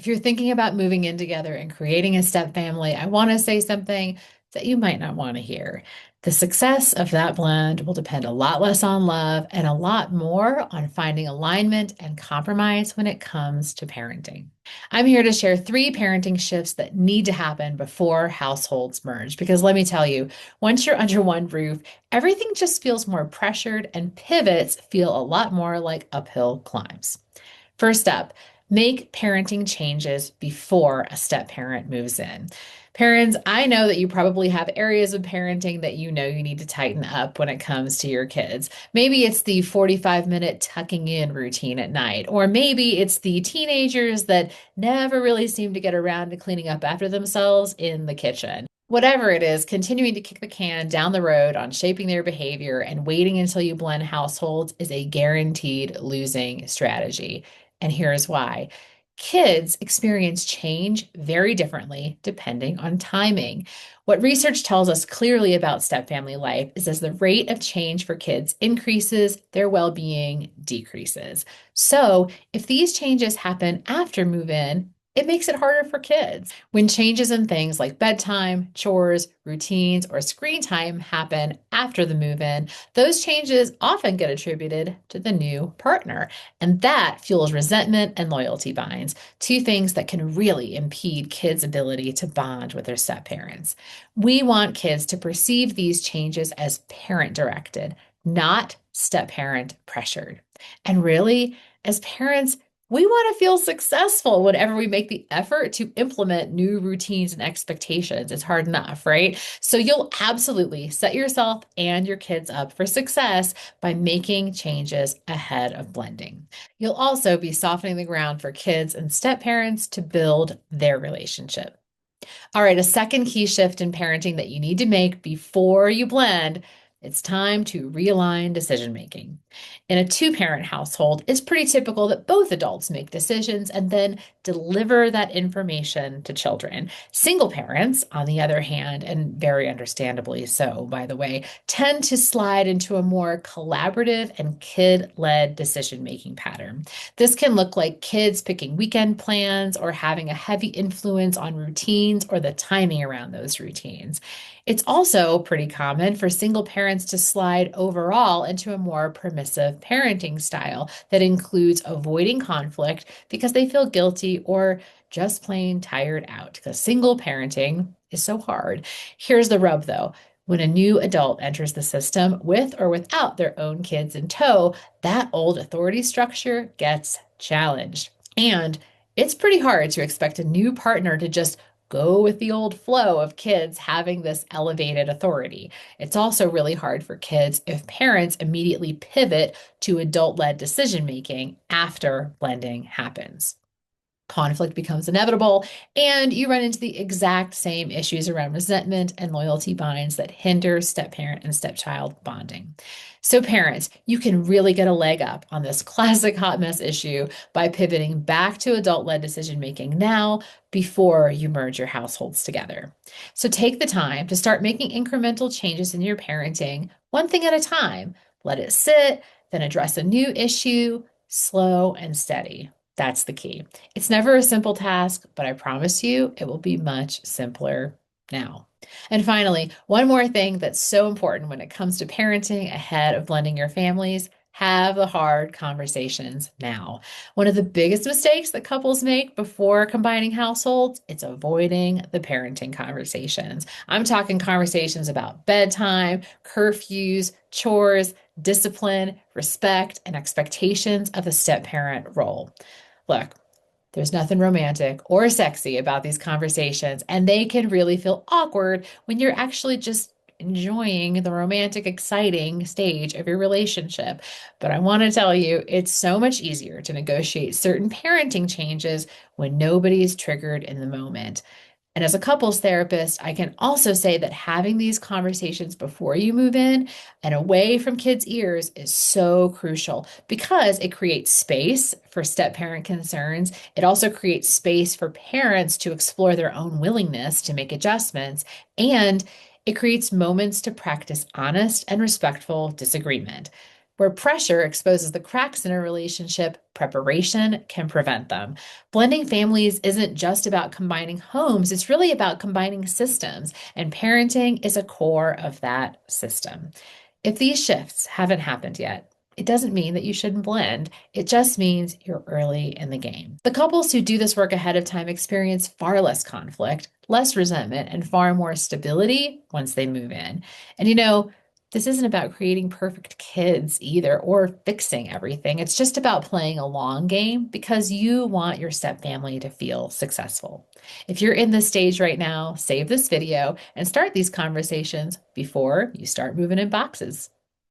If you're thinking about moving in together and creating a step family, I want to say something that you might not want to hear. The success of that blend will depend a lot less on love and a lot more on finding alignment and compromise when it comes to parenting. I'm here to share 3 parenting shifts that need to happen before households merge. Because let me tell you, once you're under one roof, everything just feels more pressured and pivots feel a lot more like uphill climbs. First up, make parenting changes before a step parent moves in. Parents, I know that you probably have areas of parenting that you know you need to tighten up when it comes to your kids. Maybe it's the 45-minute tucking in routine at night, or maybe it's the teenagers that never really seem to get around to cleaning up after themselves in the kitchen. Whatever it is, continuing to kick the can down the road on shaping their behavior and waiting until you blend households is a guaranteed losing strategy. And here's why. Kids experience change very differently depending on timing. What research tells us clearly about step family life is as the rate of change for kids increases, their well being decreases. So, if these changes happen after move in, it makes it harder for kids. When changes in things like bedtime, chores, routines, or screen time happen after the move in, those changes often get attributed to the new partner. And that fuels resentment and loyalty binds, 2 things that can really impede kids' ability to bond with their step parents. We want kids to perceive these changes as parent directed, not step parent pressured. And really, as parents, we want to feel successful whenever we make the effort to implement new routines and expectations. It's hard enough, right? So you'll absolutely set yourself and your kids up for success by making changes ahead of blending. You'll also be softening the ground for kids and step parents to build their relationship. All right, a second key shift in parenting that you need to make before you blend, it's time to realign decision making. In a 2 parent household, it's pretty typical that both adults make decisions and then deliver that information to children. Single parents, on the other hand, and very understandably so, by the way, tend to slide into a more collaborative and kid led decision making pattern. This can look like kids picking weekend plans or having a heavy influence on routines or the timing around those routines. It's also pretty common for single parents to slide overall into a more permissive parenting style that includes avoiding conflict because they feel guilty or just plain tired out because single parenting is so hard. Here's the rub though. When a new adult enters the system with or without their own kids in tow, that old authority structure gets challenged. And it's pretty hard to expect a new partner to just go with the old flow of kids having this elevated authority. It's also really hard for kids if parents immediately pivot to adult led decision making after blending happens. Conflict becomes inevitable, and you run into the exact same issues around resentment and loyalty binds that hinder step parent and stepchild bonding. So, parents, you can really get a leg up on this classic hot mess issue by pivoting back to adult led decision making now before you merge your households together. So, take the time to start making incremental changes in your parenting, one thing at a time. Let it sit, then address a new issue, slow and steady. That's the key. It's never a simple task, but I promise you it will be much simpler now. And finally, one more thing that's so important when it comes to parenting ahead of blending your families. Have the hard conversations now. One of the biggest mistakes that couples make before combining households, it's avoiding the parenting conversations. I'm talking conversations about bedtime, curfews, chores, discipline, respect, and expectations of the step parent role. Look, there's nothing romantic or sexy about these conversations, and they can really feel awkward when you're actually just enjoying the romantic, exciting stage of your relationship. But I want to tell you, it's so much easier to negotiate certain parenting changes when nobody's triggered in the moment. And as a couples therapist, I can also say that having these conversations before you move in and away from kids' ears is so crucial because it creates space for step parent concerns. It also creates space for parents to explore their own willingness to make adjustments. And it creates moments to practice honest and respectful disagreement. Where pressure exposes the cracks in a relationship, preparation can prevent them. Blending families isn't just about combining homes, it's really about combining systems, and parenting is a core of that system. If these shifts haven't happened yet, it doesn't mean that you shouldn't blend. It just means you're early in the game. The couples who do this work ahead of time experience far less conflict, less resentment, and far more stability once they move in. And this isn't about creating perfect kids either or fixing everything. It's just about playing a long game because you want your stepfamily to feel successful. If you're in this stage right now, save this video and start these conversations before you start moving in boxes.